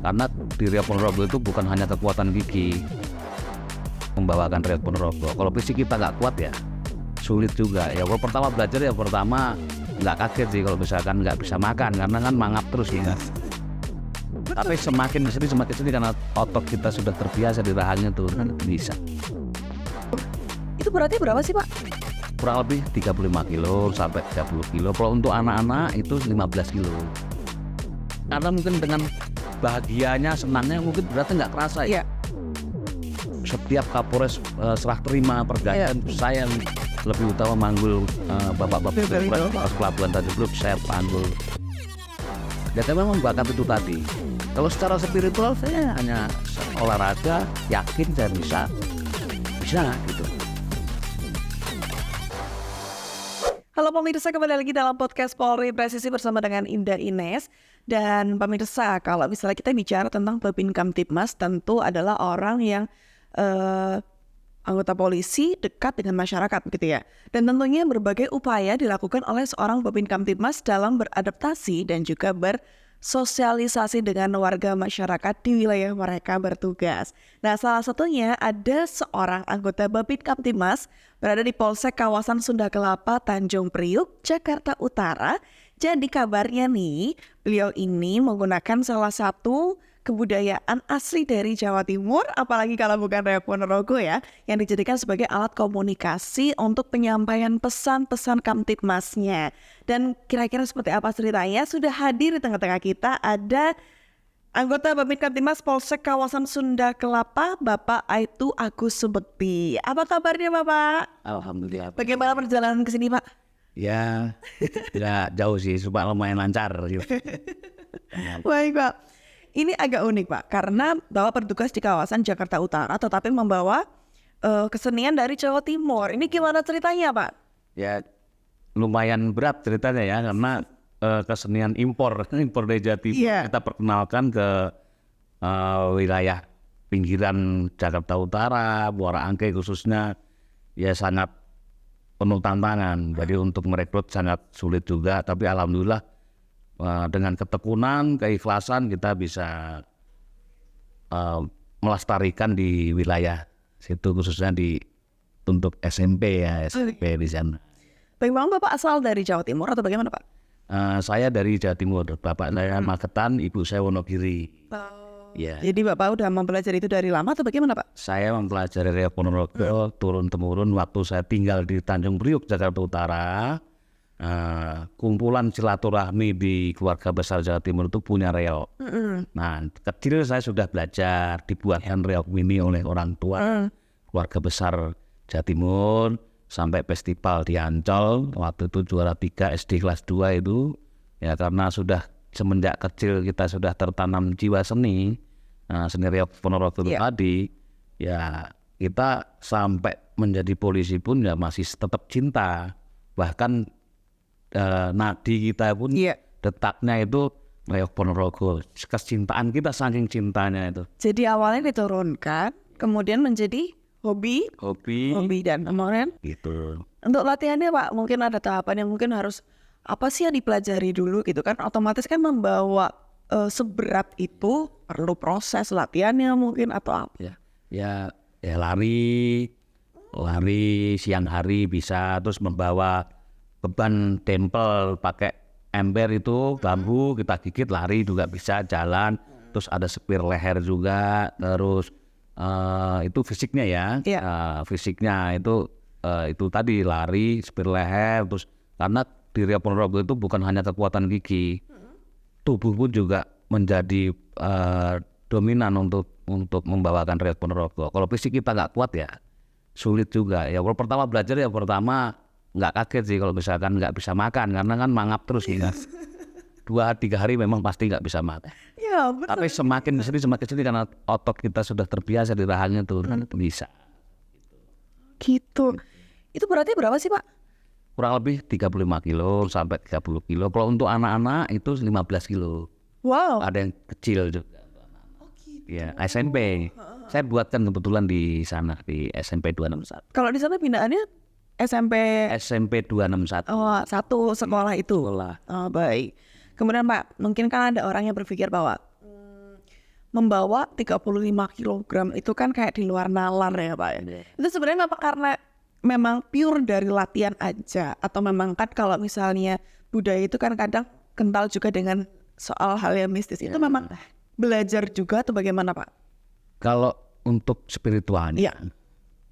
Karena di Riau Ponorogo itu bukan hanya kekuatan gigi membawakan Riau Ponorogo. Kalau fisik kita nggak kuat ya sulit juga. Ya kalau pertama belajar ya pertama nggak kaget sih kalau misalkan nggak bisa makan karena kan mangap terus ya. Tapi semakin kesini karena otot kita sudah terbiasa di rahangnya tuh bisa. Itu beratnya berapa sih Pak? Kurang lebih 35 kilo sampai 30 kilo. Kalau untuk anak-anak itu 15 kilo. Karena mungkin dengan bahagianya, senangnya mungkin beratnya nggak kerasa ya. Setiap Kapolres serah terima pergantian saya lebih utama manggul bapak-bapak pelabuhan Tanjung Priok, saya panggul. Ya saya memang bakat itu tadi. Kalau secara spiritual saya hanya olahraga, yakin saya bisa gitu. Halo pemirsa, kembali lagi dalam podcast Polri Presisi bersama dengan Indah Ines. Dan pemirsa, kalau misalnya kita bicara tentang Babin Kamtibmas, tentu adalah orang yang anggota polisi dekat dengan masyarakat gitu ya. Dan tentunya berbagai upaya dilakukan oleh seorang Babin Kamtibmas dalam beradaptasi dan juga bersosialisasi dengan warga masyarakat di wilayah mereka bertugas. Nah, salah satunya ada seorang anggota Babin Kamtibmas berada di Polsek kawasan Sunda Kelapa, Tanjung Priok, Jakarta Utara. Jadi kabarnya nih, beliau ini menggunakan salah satu kebudayaan asli dari Jawa Timur, apalagi kalau bukan Riau Ponorogo ya, yang dijadikan sebagai alat komunikasi untuk penyampaian pesan-pesan Kamtibmasnya. Dan kira-kira seperti apa ceritanya? Sudah hadir di tengah-tengah kita ada anggota Babin Kamtibmas Polsek kawasan Sunda Kelapa, Bapak Aibtu Agus Subekti. Apa kabarnya Bapak? Alhamdulillah. Bagaimana perjalanan ke sini Pak? Ya, tidak jauh sih, supaya lumayan lancar. Baik Pak. Ini agak unik Pak, karena Bapak bertugas di kawasan Jakarta Utara, tetapi membawa kesenian dari Jawa Timur. Ini gimana ceritanya Pak? Ya, lumayan berat ceritanya ya, karena kesenian impor dari Jawa Timur kita perkenalkan ke wilayah pinggiran Jakarta Utara, Muara Angke khususnya, ya sangat penuh tantangan. Jadi untuk merekrut sangat sulit juga, tapi alhamdulillah dengan ketekunan, keikhlasan kita bisa melestarikan di wilayah situ, khususnya untuk SMP ya, SMP di sana. Bagaimana Bapak asal dari Jawa Timur atau bagaimana Pak? Saya dari Jawa Timur, Bapak saya Magetan, Ibu saya Wonogiri. Ya. Jadi Bapak udah mempelajari itu dari lama atau bagaimana Pak? Saya mempelajari Riau Ponorogo turun-temurun waktu saya tinggal di Tanjung Priok, Jakarta Utara. Kumpulan silaturahmi di keluarga besar Jawa Timur itu punya reog. Nah, kecil saya sudah belajar dibuatkan reog ini oleh orang tua keluarga besar Jawa Timur, sampai festival di Ancol waktu itu juara 3 SD kelas 2 itu ya, karena sudah semenjak kecil kita sudah tertanam jiwa seni, seni Riau Ponorogo tadi ya, kita sampai menjadi polisi pun ya masih tetap cinta, bahkan nadi kita pun detaknya itu Riau Ponorogo, kecintaan kita saking cintanya itu. Jadi awalnya diturunkan, kemudian menjadi hobi dan kemarin gitu. Untuk latihannya Pak, mungkin ada tahapan yang mungkin harus apa sih yang dipelajari dulu gitu kan? Otomatis kan membawa seberat itu perlu proses latihannya mungkin atau apa? Ya lari siang hari bisa, terus membawa beban tempel pakai ember itu bambu kita gigit, lari juga bisa, jalan, terus ada sepir leher juga, terus itu fisiknya ya, fisiknya itu tadi lari, sepir leher, terus karena di Riau Ponorogo itu bukan hanya kekuatan gigi, tubuh pun juga menjadi dominan untuk membawakan Riau Ponorogo. Kalau fisik kita nggak kuat ya sulit juga. Ya kalau pertama belajar ya pertama nggak kaget sih kalau misalkan nggak bisa makan, karena kan mangap terus ya. 2-3 hari memang pasti nggak bisa makan. Ya, betul. Tapi semakin kesini karena otot kita sudah terbiasa di rahangnya tuh bisa. Gitu. Itu beratnya berapa sih Pak? Kurang lebih 35 kilo sampai 30 kilo. Kalau untuk anak-anak itu 15 kilo. Wow. Ada yang kecil juga. Gitu. Ya, SMP. Saya buatkan kebetulan di sana di SMP 261. Kalau di sana pindahannya SMP 261. Oh, satu sekolah itu. Sekolah. Oh, baik. Kemudian Pak, mungkin kan ada orang yang berpikir bahwa membawa 35 kilogram itu kan kayak di luar nalar ya Pak ya. Itu sebenarnya apa karena memang pure dari latihan aja atau memang kan kalau misalnya budaya itu kan kadang kental juga dengan soal hal yang mistis. Itu memang belajar juga atau bagaimana Pak? Kalau untuk spiritualnya, Iya.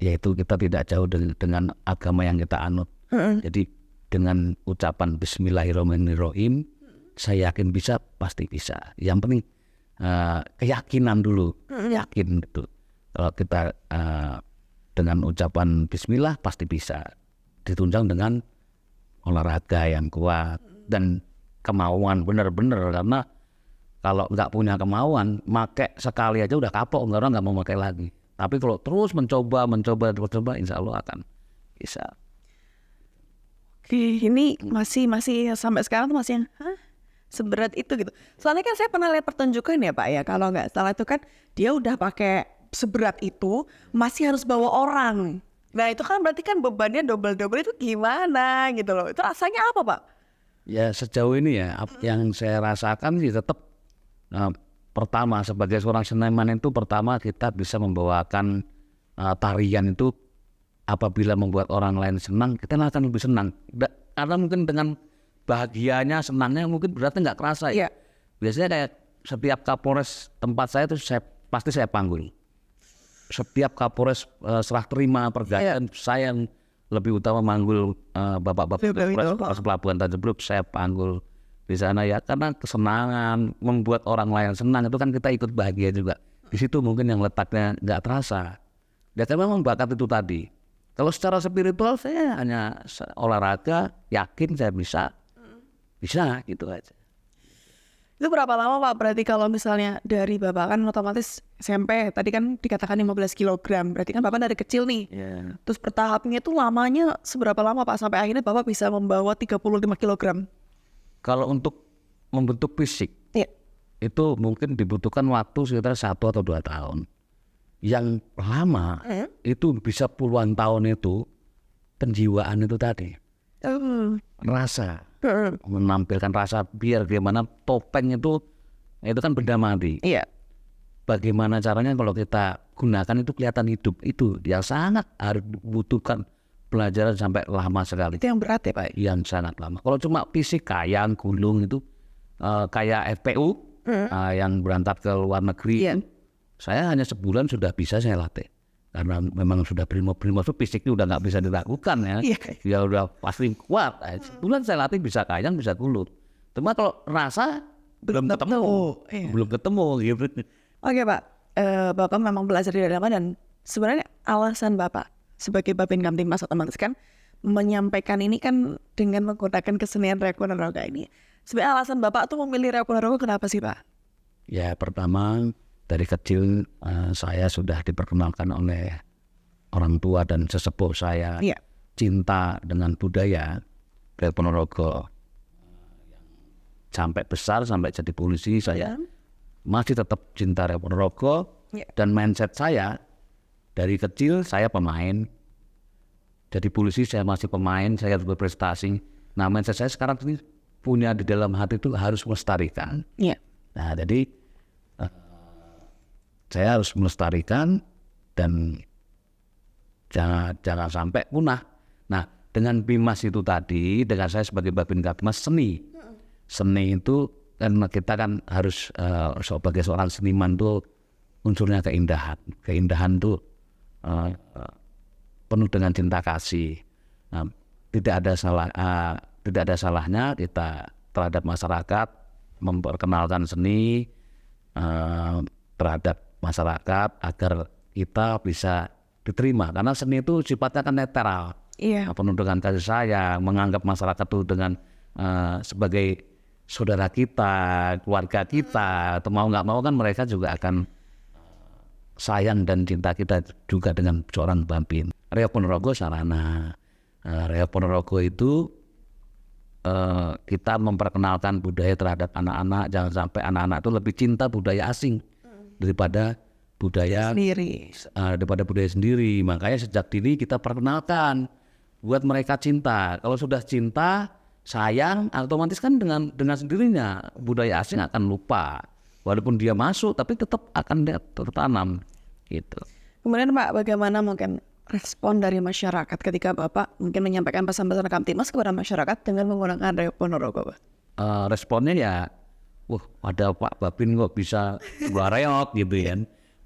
yaitu kita tidak jauh dengan agama yang kita anut. Jadi dengan ucapan Bismillahirrahmanirrahim, saya yakin bisa, pasti bisa. Yang penting keyakinan dulu, yakin gitu. Kalau kita dengan ucapan Bismillah pasti bisa. Ditunjang dengan olahraga yang kuat dan kemauan benar-benar, karena kalau nggak punya kemauan, make sekali aja udah kapok, orang nggak mau pakai lagi. Tapi kalau terus mencoba, insya Allah akan bisa. Ini masih sampai sekarang tuh masih yang seberat itu gitu. Soalnya kan saya pernah lihat pertunjukan ya Pak ya, kalau nggak salah itu kan dia udah pakai seberat itu masih harus bawa orang. Nah itu kan berarti kan bebannya double itu gimana gitu loh. Itu rasanya apa Pak? Ya sejauh ini ya, yang saya rasakan sih tetap pertama sebagai seorang seniman itu pertama kita bisa membawakan tarian itu apabila membuat orang lain senang, kita akan lebih senang. Karena mungkin dengan bahagianya, senangnya mungkin berarti nggak kerasa ya. Iya. Biasanya kayak setiap Kapolres tempat saya itu pasti saya panggil. Setiap Kapolres serah terima pergantian saya yang lebih utama manggul bapak-bapak Kapolres Pelabuhan Tanjung Priok, saya panggil di sana ya, karena kesenangan membuat orang lain senang itu kan kita ikut bahagia juga. Di situ mungkin yang letaknya nggak terasa. Dan saya memang bakat itu tadi. Kalau secara spiritual saya hanya olahraga, yakin saya bisa gitu aja. Itu berapa lama Pak? Berarti kalau misalnya dari Bapak kan otomatis SMP, tadi kan dikatakan 15 kilogram, berarti kan Bapak dari kecil nih. Terus bertahapnya itu lamanya seberapa lama Pak? Sampai akhirnya Bapak bisa membawa 35 kilogram. Kalau untuk membentuk fisik, itu mungkin dibutuhkan waktu sekitar 1 atau 2 tahun. Yang lama itu bisa puluhan tahun itu penjiwaan itu tadi. Rasa, menampilkan rasa biar gimana topeng itu kan benda mati. Iya. Bagaimana caranya kalau kita gunakan itu kelihatan hidup, itu yang sangat harus dibutuhkan pelajaran sampai lama sekali. Itu yang berat ya Pak? Yang sangat lama. Kalau cuma fisik kayang, gulung itu kayak FPU yang berangkat ke luar negeri, saya hanya sebulan sudah bisa saya latih. Karena memang sudah primo-primo itu fisiknya udah nggak bisa dilakukan ya. Ya udah pasti kuat. Sebulan saya latih bisa kayang, bisa gulung. Cuma kalau rasa belum ketemu gitu. Oke Pak, Bapak memang belajar dari lama dan sebenarnya alasan Bapak sebagai Babin Kamtibmas otomatis kan menyampaikan ini kan dengan menggunakan kesenian Reok Ponorogo ini. Sebenarnya alasan Bapak tuh memilih Reok Ponorogo kenapa sih Pak? Ya pertama dari kecil saya sudah diperkenalkan oleh orang tua dan sesepuh saya cinta dengan budaya Reok Ponorogo. Sampai besar, sampai jadi polisi saya masih tetap cinta Reok Ponorogo dan mindset saya dari kecil saya pemain, jadi polisi saya masih pemain, saya harus berprestasi. Nah mindset saya sekarang ini punya di dalam hati itu harus melestarikan. Nah jadi saya harus melestarikan dan jangan sampai punah. Nah dengan Bimas itu tadi, dengan saya sebagai Babin Kamtibmas seni itu kan kita kan harus sebagai seorang seniman tuh unsurnya keindahan tuh penuh dengan cinta kasih. Tidak ada salahnya kita terhadap masyarakat memperkenalkan seni terhadap masyarakat agar kita bisa diterima, karena seni itu sifatnya kan netral, penuh dengan kasih sayang, menganggap masyarakat itu dengan sebagai saudara kita, keluarga kita, atau mau nggak mau kan mereka juga akan sayang dan cinta kita juga dengan seorang Babin. Reok Ponorogo sarana. Reok Ponorogo itu kita memperkenalkan budaya terhadap anak-anak, jangan sampai anak-anak itu lebih cinta budaya asing daripada budaya sendiri. Makanya sejak dini kita perkenalkan buat mereka cinta. Kalau sudah cinta, sayang, otomatis kan dengan sendirinya budaya asing akan lupa. walaupun dia masuk tapi tetap akan tertanam gitu. Kemudian Pak, bagaimana mungkin respon dari masyarakat ketika Bapak mungkin menyampaikan pesan-pesan Kamtibmas kepada masyarakat dengan menggunakan reok Ponorogo, Pak? Responnya ya, wah ada Pak Babin kok bisa keluar reok gitu ya.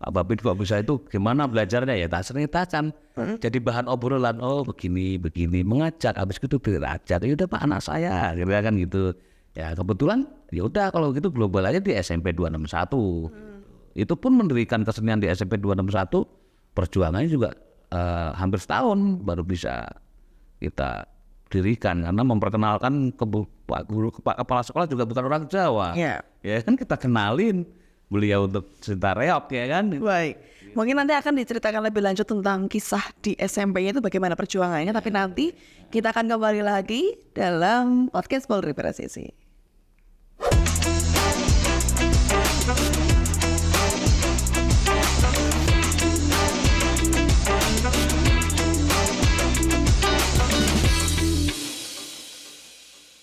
Pak Babin kok bisa itu, gimana belajarnya ya, tak ceritakan. Jadi bahan obrolan, oh begini, mengajak, habis itu belajar, ya udah Pak anak saya, gitu kan gitu. Ya kebetulan, ya udah kalau gitu global aja di SMP 261. Itu pun mendirikan kesenian di SMP 261, perjuangannya juga hampir setahun baru bisa kita dirikan, karena memperkenalkan Pak Guru, Pak Kepala Sekolah juga bukan orang Jawa. Ya. Ya kan kita kenalin beliau untuk cerita reok ya kan. Baik. Mungkin nanti akan diceritakan lebih lanjut tentang kisah di SMP-nya itu bagaimana perjuangannya, tapi nanti kita akan kembali lagi dalam podcast Polri Presisi.